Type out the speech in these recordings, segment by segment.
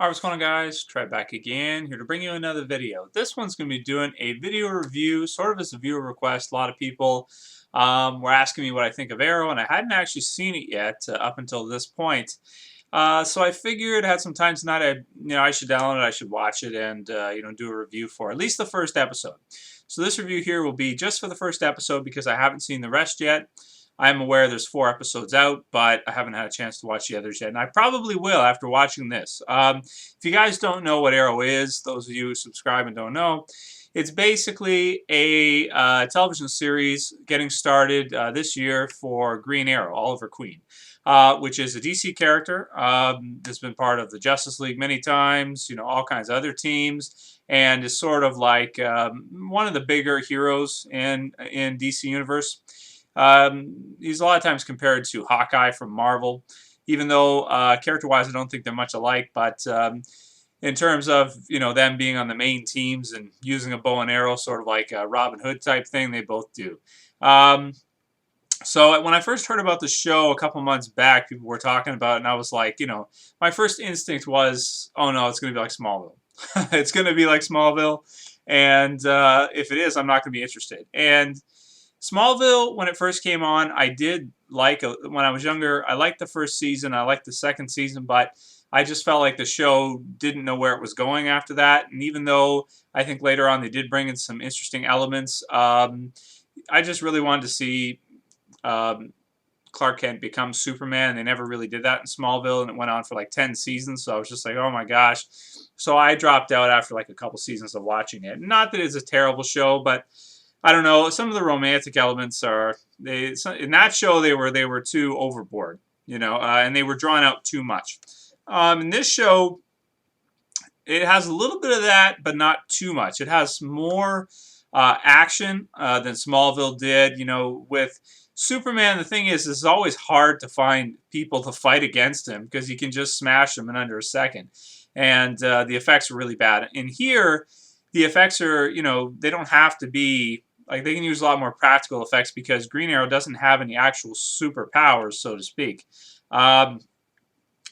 Alright, what's going on, guys? Trev back again, here to bring you another video. This one's going to be doing a video review, sort of as a viewer request. A lot of people were asking me what I think of Arrow, and I hadn't actually seen it yet up until this point. So I figured, had some time tonight, I should download it, I should watch it, and do a review for at least the first episode. So this review here will be just for the first episode because I haven't seen the rest yet. I'm aware there's 4 episodes out, but I haven't had a chance to watch the others yet, and I probably will after watching this. If you guys don't know what Arrow is, those of you who subscribe and don't know, it's basically a television series getting started this year for Green Arrow, Oliver Queen, which is a DC character that's been part of the Justice League many times, all kinds of other teams, and is sort of like one of the bigger heroes in DC Universe. He's a lot of times compared to Hawkeye from Marvel, even though character-wise I don't think they're much alike, but in terms of them being on the main teams and using a bow and arrow, sort of like a Robin Hood type thing, they both do. So when I first heard about the show a couple months back, people were talking about it, and I was like, my first instinct was, oh no, it's going to be like Smallville. It's going to be like Smallville, and if it is, I'm not going to be interested. And Smallville, when it first came on, I did like, when I was younger, I liked the first season, I liked the second season, but I just felt like the show didn't know where it was going after that. And even though I think later on they did bring in some interesting elements, I just really wanted to see Clark Kent become Superman. They never really did that in Smallville, and it went on for like 10 seasons, so I was just like, oh my gosh. So I dropped out after like a couple seasons of watching it. Not that it's a terrible show, but I don't know. Some of the romantic elements are in that show they were too overboard, and they were drawn out too much. In this show, it has a little bit of that, but not too much. It has more action than Smallville did. With Superman, the thing is, it's always hard to find people to fight against him because you can just smash him in under a second, and the effects are really bad. In here, the effects are, they don't have to be. Like, they can use a lot more practical effects because Green Arrow doesn't have any actual superpowers, so to speak.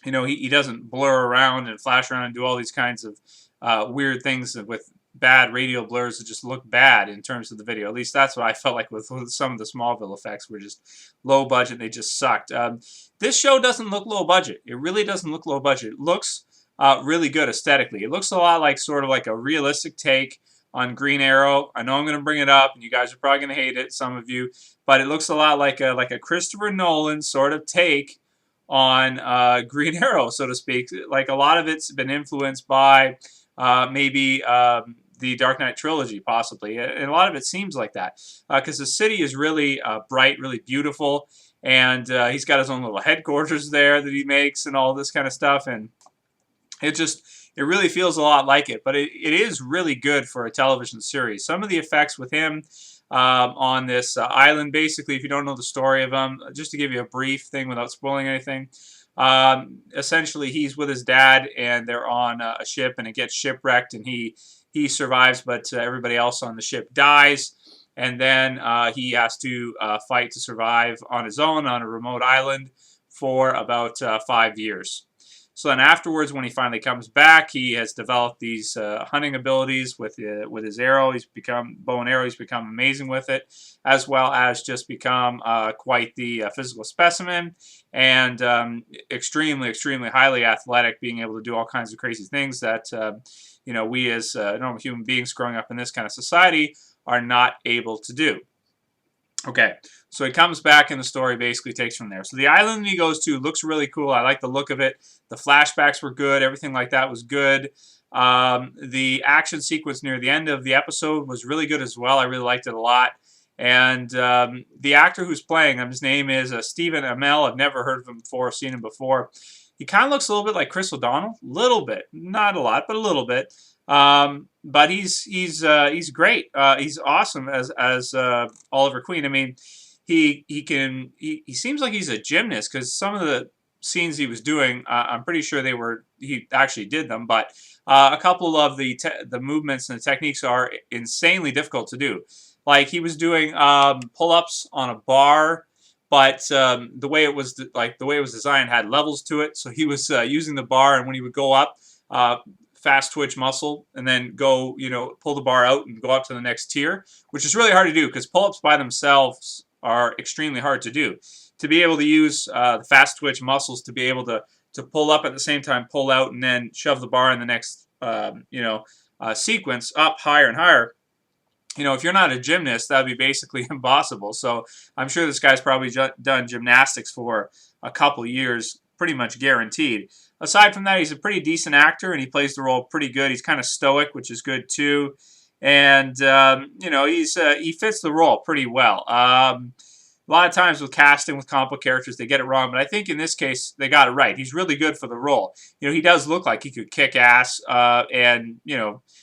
He doesn't blur around and flash around and do all these kinds of weird things with bad radial blurs that just look bad in terms of the video. At least that's what I felt like with some of the Smallville effects were just low budget. They just sucked. This show doesn't look low budget. It really doesn't look low budget. It looks really good aesthetically. It looks a lot like sort of like a realistic take on Green Arrow. I know I'm going to bring it up, and you guys are probably going to hate it, some of you, but it looks a lot like a Christopher Nolan sort of take on Green Arrow, so to speak. Like, a lot of it's been influenced by maybe the Dark Knight trilogy, possibly, and a lot of it seems like that because the city is really bright, really beautiful, and he's got his own little headquarters there that he makes and all this kind of stuff, and it really feels a lot like it, but it is really good for a television series. Some of the effects with him on this island, basically, if you don't know the story of him, just to give you a brief thing without spoiling anything, essentially he's with his dad, and they're on a ship, and it gets shipwrecked, and he survives, but everybody else on the ship dies, and then he has to fight to survive on his own on a remote island for about 5 years. So then afterwards, when he finally comes back, he has developed these hunting abilities with his arrow. He's become bow and arrow. He's become amazing with it, as well as just become quite the physical specimen and extremely, extremely highly athletic, being able to do all kinds of crazy things that we as normal human beings growing up in this kind of society are not able to do. Okay, so he comes back and the story basically takes from there. So the island he goes to looks really cool. I like the look of it. The flashbacks were good. Everything like that was good. The action sequence near the end of the episode was really good as well. I really liked it a lot. And the actor who's playing him, his name is Stephen Amell. I've never heard of him before, seen him before. He kind of looks a little bit like Chris O'Donnell. A little bit. Not a lot, but a little bit. But he's great. He's awesome as Oliver Queen. I mean, he seems like he's a gymnast because some of the scenes he was doing, I'm pretty sure he actually did them, but a couple of the movements and the techniques are insanely difficult to do. Like, he was doing pull-ups on a bar, but the way it was designed had levels to it. So he was using the bar, and when he would go up, fast twitch muscle, and then go, pull the bar out and go up to the next tier, which is really hard to do because pull-ups by themselves are extremely hard to do. To be able to use the fast twitch muscles to be able to pull up at the same time, pull out, and then shove the bar in the next, sequence up higher and higher. If you're not a gymnast, that would be basically impossible. So I'm sure this guy's probably done gymnastics for a couple years, pretty much guaranteed. Aside from that, he's a pretty decent actor, and he plays the role pretty good. He's kind of stoic, which is good too. And, he fits the role pretty well. A lot of times with casting with comic book characters, they get it wrong, but I think in this case, they got it right. He's really good for the role. He does look like he could kick ass, and,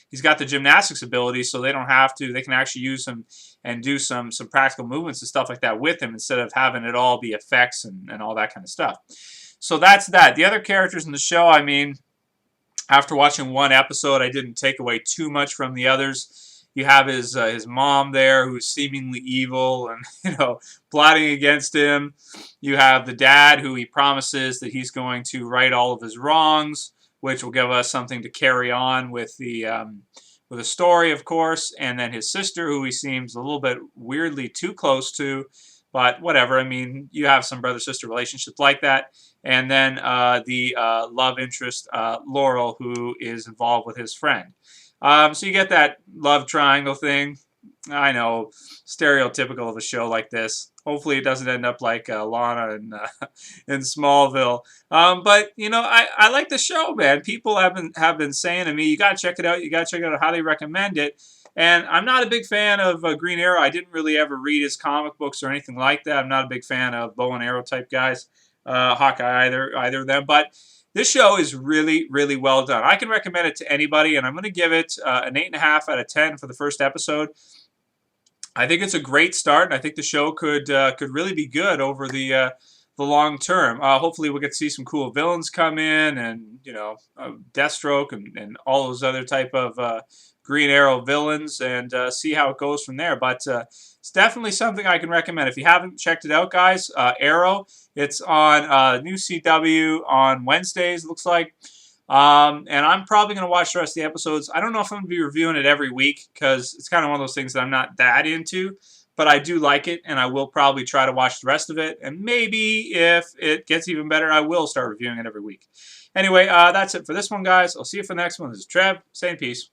he's got the gymnastics ability, so they don't have to. They can actually use him and do some practical movements and stuff like that with him instead of having it all be effects and all that kind of stuff. So that's that. The other characters in the show, I mean, after watching one episode, I didn't take away too much from the others. You have his mom there, who's seemingly evil and plotting against him. You have the dad, who he promises that he's going to right all of his wrongs, which will give us something to carry on with the story, of course. And then his sister, who he seems a little bit weirdly too close to, but whatever. I mean, you have some brother-sister relationships like that. And then the love interest, Laurel, who is involved with his friend. So you get that love triangle thing. I know, stereotypical of a show like this. Hopefully it doesn't end up like Lana in Smallville. But I like the show, man. People have been saying to me, you gotta check it out. You gotta check it out. I highly recommend it. And I'm not a big fan of Green Arrow. I didn't really ever read his comic books or anything like that. I'm not a big fan of bow and arrow type guys. Hawkeye, either of them. But this show is really, really well done. I can recommend it to anybody, and I'm going to give it an 8.5 out of 10 for the first episode. I think it's a great start, and I think the show could really be good over the long term. Hopefully, we'll get to see some cool villains come in, and Deathstroke and all those other type of Green Arrow villains, and see how it goes from there. But it's definitely something I can recommend. If you haven't checked it out, guys, Arrow, it's on New CW on Wednesdays, it looks like. And I'm probably going to watch the rest of the episodes. I don't know if I'm going to be reviewing it every week because it's kind of one of those things that I'm not that into. But I do like it, and I will probably try to watch the rest of it. And maybe if it gets even better, I will start reviewing it every week. Anyway, that's it for this one, guys. I'll see you for the next one. This is Trev, saying peace.